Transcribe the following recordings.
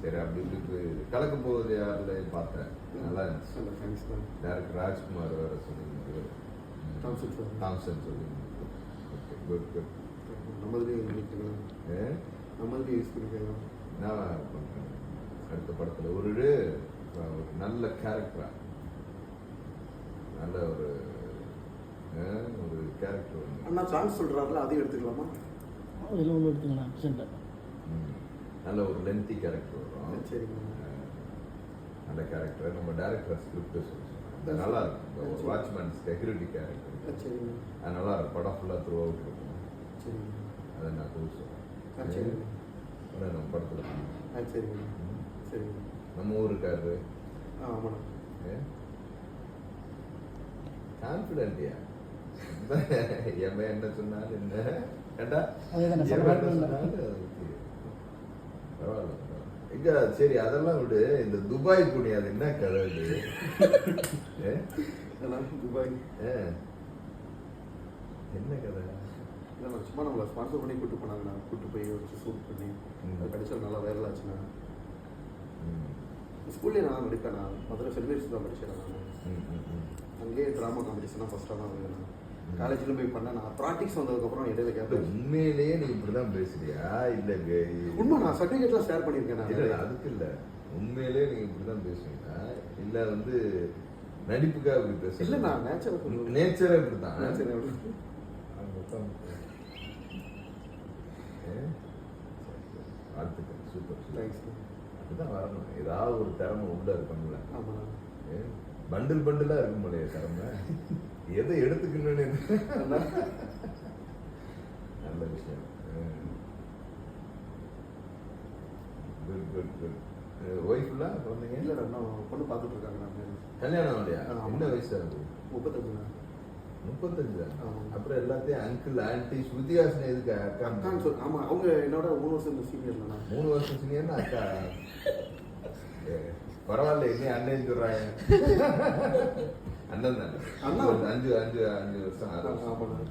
சரி அப்படி இப்படி கலக்கும் போகுது யாரில் பார்த்தேன் நல்லா இருந்துச்சு. டேரக்டர் ராஜ்குமார் வேறு சொல்லியிருந்தாரு, தாம்சன் சொல்லியிருந்தாரு. Okay good good. நம்மளே யூஸ் பண்ணிக்கலாம். நான் பண்ணுறேன் அடுத்த படத்தில் ஒரு நல்ல கேரக்டரா, நல்ல ஒரு கேரக்டர் வந்து அண்ணா சான்ஸ் சொல்கிறாருல, அதையும் எடுத்துக்கலாமா? அதில் ஒன்று எடுத்துக்கலாம். நல்ல ஒரு லென்த்தி கேரக்டர் வரும். சரிங்க. நல்ல கேரக்டர் நம்ம டேரக்டர் ஸ்கிரிப்ட் சொல்லுவோம், நல்லா இருக்கும். ஒரு வாட்ச்மேன் செக்யூரிட்டி கேரக்டர், சரிங்க. அது நல்லா இருக்கும். படம் ஃபுல்லாக த்ரூ அவுட் இருக்கும். சரிங்க. அதை நான் கூட சொல்லுவேன். சரிங்க. நம்ம படத்தில் சரிங்க. சரிங்க. நம்ம ஊருக்காரு. ஆமாண்ணா. கான்ஃபிடென்ட்யா என் என்ன சொன்னாலும் என்ன கேட்டா பரவாயில்ல. எங்க சரி அதெல்லாம் விடு, இந்த துபாய் புனி அது என்ன கதை? துபாய் என்ன கதை? சும்மா நம்மளை ஸ்பான்சர் பண்ணி கூப்பிட்டு போனாங்கண்ணா. கூப்பிட்டு போய் வச்சு ஷூட் பண்ணி அது கடைசியில் நல்லா வைரல் ஆச்சுண்ணா. ஸ்கூல்லேயே நான் நடிப்பேன். நான் முதல்ல செலிபிரேஷன் தான் படித்தேன். நான் அங்கேயே ட்ராமா காம்படிஷன் தான் ஃபஸ்ட்டாக தான் வருவேன். காலேஜில் போய் பண்ணேன். நான் ப்ராக்டிக்ஸ் வந்ததுக்கப்புறம் இடையில கேட்பேன். உண்மையிலேயே நீ இப்படி தான் பேசுறியா? இல்லை உண்மை, நான் சர்டிஃபிகேட்லாம் ஷேர் பண்ணியிருக்கேன். இல்லை அதுக்கு இல்லை, உண்மையிலேயே நீங்கள் இப்படி தான் பேசுவீங்களா? இல்லை வந்து நடிப்புக்காக இப்படி பேச? இல்லை, நான் நேச்சரை இப்படி தான். நேச்சரை வாழ்த்துக்கள், சூப்பர். தேங்க்ஸ். அப்படிதான் வரணும். ஏதாவது ஒரு திறமை உள்ள இருக்கணும்ல. ஆமாம். பண்டில் பண்டிலா இருக்கும் இல்லையா திறமை? எதை எடுத்துக்கணும்னு நல்ல விஷயம். Good good good. ஒய்ஃபுல்லா குழந்தைங்க? இல்லை, இன்னும் பொண்ணு பார்த்துட்டு இருக்காங்க. நான் கல்யாணம் இல்லையா? என்ன வயசு ஆகுது? 35. 35. அப்புறம் எல்லாத்தையும் அங்கிள் ஆன்டி ஸ்ருதிஹாசன் எதுக்கு அக்கான்னு சொல்லு? ஆமாம், அவங்க என்னோட 3 வருஷம் சீனியர். 3 வருஷம் சீனியர்னா அக்கா. பரவாயில்ல, இன்னும் அண்ணன் சொல்றாங்க. அண்ணன் தானே? அண்ணா 5 வருஷம் 6 வருஷம்.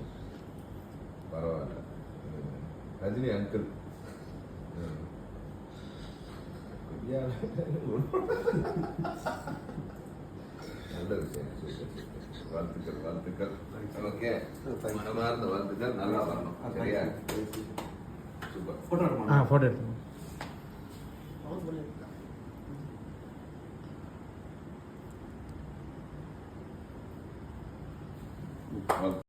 பரவாயில்ல. ரஜினி அங்கிள். நல்ல விஷயம். வாழ்த்துக்கள் வாழ்த்துக்கள். ஓகே, மனமார்ந்த வாழ்த்துக்கள். நல்லா வரணும். சரியா? சூப்பர். ஃபோட்டோ எடுக்கணும். Well,